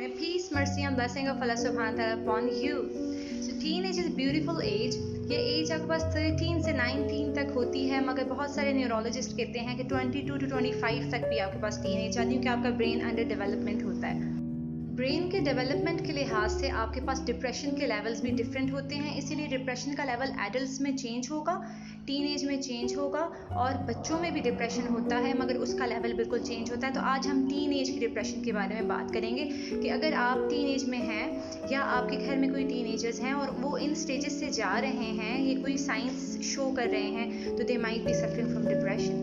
May peace, mercy and blessing of Allah subhanahu wa ta'ala upon you. So teenage is a beautiful age. ये as आपके पास 13 से 19 तक होती है, मगर बहुत सारे न्यूरोलॉजिस्ट कहते हैं कि 22 to 25 तक भी आपके पास टीनेज आती है, क्योंकि आपका ब्रेन अंडर डेवलपमेंट होता है। ब्रेन के डेवलपमेंट के लिहाज से आपके पास डिप्रेशन के लेवल्स भी डिफरेंट होते हैं, इसीलिए डिप्रेशन का लेवल एडल्ट्स में चेंज होगा, टीनेज में चेंज होगा, और बच्चों में भी डिप्रेशन होता है मगर उसका लेवल बिल्कुल चेंज होता है। तो आज हम टीनेज की डिप्रेशन के बारे में बात करेंगे कि अगर आप टीनेज में हैं या आपके घर में कोई टीनेजर्स हैं और वो इन स्टेजेस से जा रहे हैं, ये कोई साइंस शो कर रहे हैं, तो they might be suffering from depression.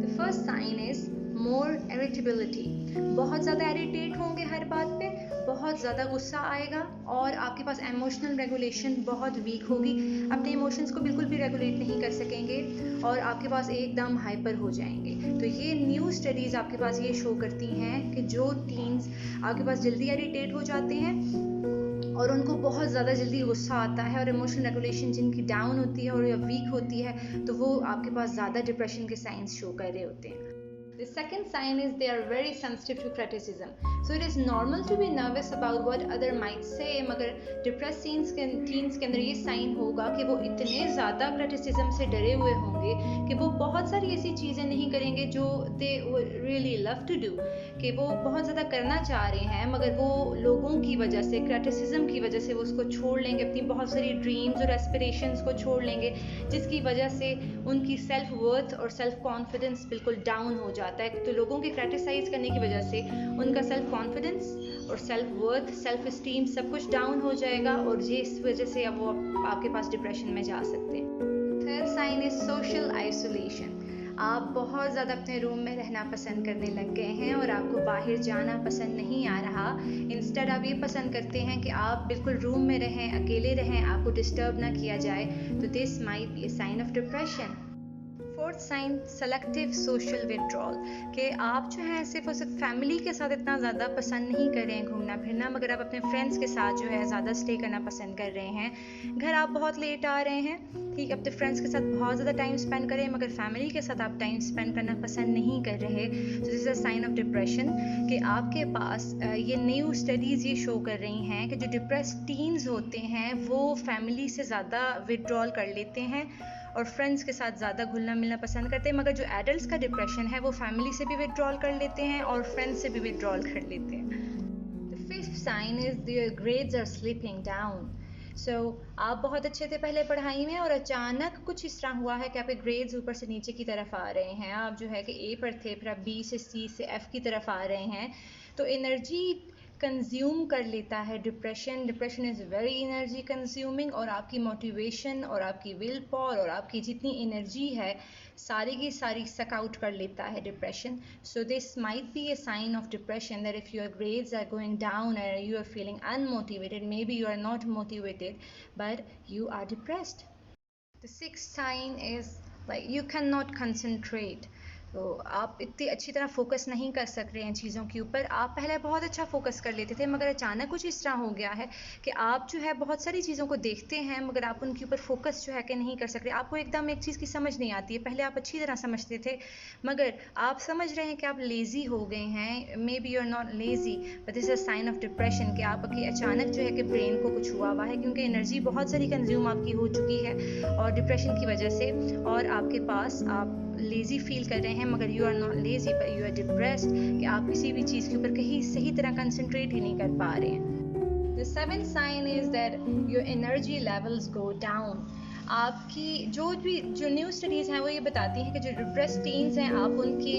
The first sign is more irritability. बहुत ज़्यादा इरिटेट होंगे हर बात पे, बहुत ज़्यादा गुस्सा आएगा, और आपके पास इमोशनल रेगुलेशन बहुत वीक होगी, अपने इमोशंस को बिल्कुल भी रेगुलेट नहीं कर सकेंगे और आपके पास एकदम हाइपर हो जाएंगे। तो ये न्यू स्टडीज़ आपके पास ये शो करती हैं कि जो टीन्स आपके पास जल्दी इरिटेट हो जाते हैं और उनको बहुत ज़्यादा जल्दी गुस्सा आता है और इमोशनल रेगुलेशन जिनकी डाउन होती है और या वीक होती है, तो वो आपके पास ज़्यादा डिप्रेशन के साइंस शो कर रहे होते हैं। The second sign is they are very sensitive to criticism. So it is normal to be nervous about what other might say, मगर depressed teens के अंदर ये साइन होगा कि वो इतने ज़्यादा criticism से डरे हुए होंगे कि वो बहुत सारी ऐसी चीज़ें नहीं करेंगे जो they would really love to do, कि वो बहुत ज़्यादा करना चाह रहे हैं मगर वो लोगों की वजह से, criticism की वजह से वो उसको छोड़ लेंगे, अपनी बहुत सारी ड्रीम्स और एस्पिरेशंस को छोड़ लेंगे, जिसकी वजह से उनकी सेल्फ वर्थ और सेल्फ कॉन्फिडेंस बिल्कुल डाउन हो जाता है। तो लोगों के क्रिटिसाइज करने की वजह से उनका सेल्फ कॉन्फिडेंस और सेल्फ वर्थ, सेल्फ एस्टीम सब कुछ डाउन हो जाएगा, और ये इस वजह से अब वो आपके पास डिप्रेशन में जा सकते हैं। Third sign is social isolation. आप बहुत ज़्यादा अपने रूम में रहना पसंद करने लग गए हैं और आपको बाहर जाना पसंद नहीं आ रहा। इंस्टेड आप ये पसंद करते हैं कि आप बिल्कुल रूम में रहें, अकेले रहें, आपको डिस्टर्ब ना किया जाए। तो this might be a sign of depression. Fourth sign selective social withdrawal, कि आप जो है सिर्फ और सिर्फ फैमिली के साथ इतना ज़्यादा पसंद नहीं कर रहे हैं घूमना फिरना, मगर आप अपने फ्रेंड्स के साथ जो है ज़्यादा स्टे करना पसंद कर रहे हैं। घर आप बहुत लेट आ रहे हैं, ठीक, अपने फ्रेंड्स के साथ बहुत ज़्यादा टाइम स्पेंड करें मगर फैमिली के साथ आप टाइम स्पेंड करना पसंद नहीं कर रहे। तो this is a sign of depression कि आपके पास ये न्यू स्टडीज़ ये शो कर रही हैं कि जो डिप्रेस्ड टीन्स होते हैं वो फैमिली से ज़्यादा विड्रॉल कर लेते हैं और फ्रेंड्स के साथ ज़्यादा घुलना मिलना पसंद करते हैं, मगर जो एडल्ट्स का डिप्रेशन है वो फैमिली से भी विड्रॉल कर लेते हैं और फ्रेंड्स से भी विड्रॉल कर लेते हैं। The fifth sign is their grades are slipping down. So आप बहुत अच्छे थे पहले पढ़ाई में और अचानक कुछ इस तरह हुआ है कि आपके ग्रेड्स ऊपर से नीचे की तरफ आ रहे हैं। आप जो है कि ए पर थे, फिर आप बी से सी से एफ की तरफ आ रहे हैं, तो एनर्जी कंज्यूम कर लेता है depression is very energy consuming, और आपकी मोटिवेशन और आपकी विल पावर और आपकी जितनी एनर्जी है सारी की सारी सक आउट कर लेता है depression. So this might be a sign of depression that if your grades are going down और you are feeling unmotivated, maybe you are not motivated but you are depressed. The sixth sign is like you can not concentrate. तो आप इतनी अच्छी तरह focus नहीं कर सक रहे हैं चीज़ों के ऊपर। आप पहले बहुत अच्छा फोकस कर लेते थे मगर अचानक कुछ इस तरह हो गया है कि आप जो है बहुत सारी चीज़ों को देखते हैं मगर आप उनके ऊपर फोकस जो है कि नहीं कर सकते। आपको एकदम एक चीज़ की समझ नहीं आती है। पहले आप अच्छी तरह समझते थे मगर आप समझ रहे हैं कि आप लेज़ी हो गए हैं। Maybe you are not lazy but this is a sign of depression कि आपकी अचानक जो है कि ब्रेन को कुछ हुआ हुआ है, क्योंकि एनर्जी बहुत सारी कंज्यूम आपकी हो चुकी है और डिप्रेशन की वजह से, और आपके पास आप लेज़ी फील कर रहे हैं मगर you are not lazy but you are depressed, कि आप किसी भी चीज़ के ऊपर कहीं सही तरह कंसंट्रेट ही नहीं कर पा रहे हैं। The seventh sign is that your energy levels go down. आपकी जो न्यू स्टडीज़ हैं वो ये बताती हैं कि जो डिप्रेस्ड टीन्स हैं, आप उनकी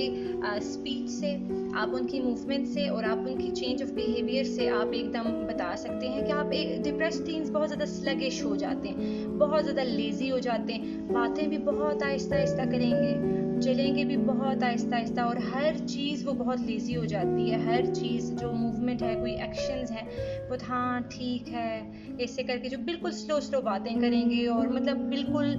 स्पीच से, आप उनकी मूवमेंट से और आप उनकी चेंज ऑफ बिहेवियर से आप एकदम बता सकते हैं कि आप एक डिप्रेस्ड टीन्स बहुत ज़्यादा स्लगिश हो जाते हैं, बहुत ज़्यादा लेज़ी हो जाते हैं, बातें भी बहुत आहिस्ता आहिस्ता करेंगे, चलेंगे भी बहुत आहिस्ता आहिस्ता, और हर चीज़ वो बहुत लेज़ी हो जाती है। हर चीज़ जो मूवमेंट है, कोई एक्शंस हैं, वो हाँ ठीक है ऐसे करके जो बिल्कुल स्लो बातें करेंगे और मतलब बिल्कुल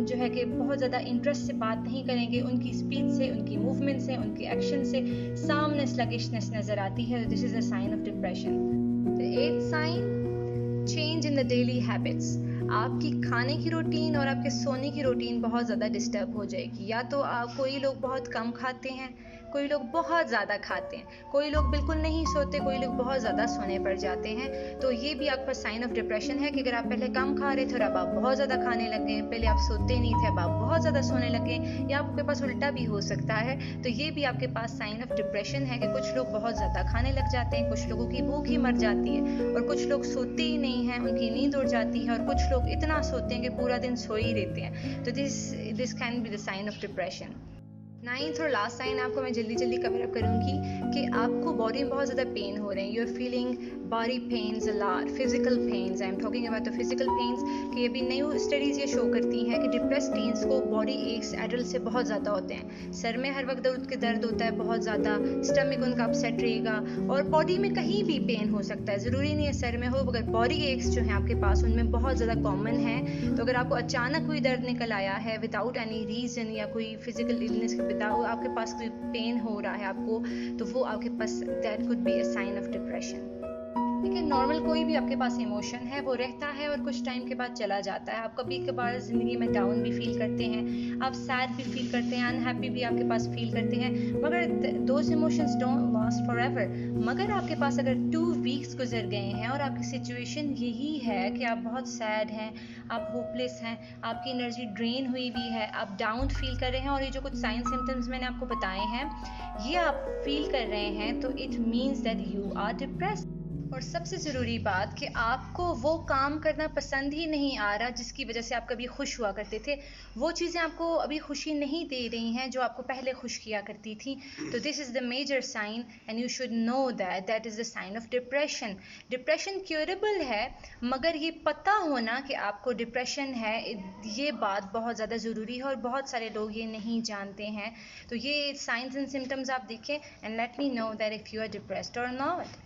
जो है कि बहुत ज़्यादा इंटरेस्ट से बात नहीं करेंगे। उनकी स्पीच से, उनकी मूवमेंट से, उनके एक्शन से सामने स्लगिशनेस नज़र आती है। This is a sign of depression. The eighth sign, change in the daily habits. आपकी खाने की रूटीन और आपके सोने की रूटीन बहुत ज़्यादा डिस्टर्ब हो जाएगी। या तो कोई लोग बहुत कम खाते हैं, कोई लोग बहुत ज़्यादा खाते हैं, कोई लोग बिल्कुल नहीं सोते, कोई लोग बहुत ज़्यादा सोने पड़ जाते हैं। तो ये भी आपका साइन ऑफ डिप्रेशन है कि अगर आप पहले कम खा रहे थे और अब आप बहुत ज़्यादा खाने लग गए, पहले आप सोते नहीं थे अब आप बहुत ज़्यादा सोने लगे, या आपके पास उल्टा भी हो सकता है। तो ये भी आपके पास साइन ऑफ डिप्रेशन है कि कुछ लोग बहुत ज़्यादा खाने लग जाते हैं, कुछ लोगों की भूख ही मर जाती है, और कुछ लोग सोते ही नहीं हैं, उनकी नींद उड़ जाती है, और कुछ लोग इतना सोते हैं कि पूरा दिन सो ही रहते हैं। तो this can be the sign of depression. 9th और लास्ट साइन आपको मैं जल्दी जल्दी कवर अप करूँगी कि आपको बॉडी में बहुत ज़्यादा पेन हो रहे हैं, you are feeling body pains a lot, physical pains, I am talking about the physical pains. कि अभी न्यू स्टडीज़ ये शो करती हैं कि डिप्रेस्ड टीन्स को बॉडी एक्स एडल्ट से बहुत ज़्यादा होते हैं। सर में हर वक्त दर्द होता है बहुत ज़्यादा, स्टमक उनका अपसेट रहेगा, और बॉडी में कहीं भी पेन हो सकता है, ज़रूरी नहीं है सर में हो। अगर बॉडी एक्स जो हैं आपके पास उनमें बहुत ज़्यादा कॉमन है, तो अगर आपको अचानक कोई दर्द निकल आया है विदाउट एनी रीज़न, या कोई फिजिकल इलनेस के विदाउट आपके पास कोई पेन हो रहा है आपको, तो वो आपके पास that could be a sign of depression. देखिए, नॉर्मल कोई भी आपके पास इमोशन है वो रहता है और कुछ टाइम के बाद चला जाता है। आप कभी कभार ज़िंदगी में डाउन भी फील करते हैं, आप सैड भी फील करते हैं, अनहैप्पी भी आपके पास फील करते हैं, मगर those emotions don't last for ever. मगर आपके पास अगर 2 वीक्स गुजर गए हैं और आपकी सिचुएशन यही है कि आप बहुत सैड हैं, आप होपलेस हैं, आपकी एनर्जी ड्रेन हुई भी है, आप डाउन फील कर रहे हैं, और ये जो कुछ साइन सिम्टम्स मैंने आपको बताए हैं ये आप फील कर रहे हैं, तो it means that you are depressed. और सबसे ज़रूरी बात कि आपको वो काम करना पसंद ही नहीं आ रहा जिसकी वजह से आप कभी खुश हुआ करते थे, वो चीज़ें आपको अभी खुशी नहीं दे रही हैं जो आपको पहले खुश किया करती थी। तो this is the major sign and you should know that that is the sign of depression. Depression curable है, मगर ये पता होना कि आपको डिप्रेशन है, ये बात बहुत ज़्यादा ज़रूरी है, और बहुत सारे लोग ये नहीं जानते हैं। तो ये साइंस एंड सिम्टम्स आप देखें and let me know that if you are depressed और नॉट।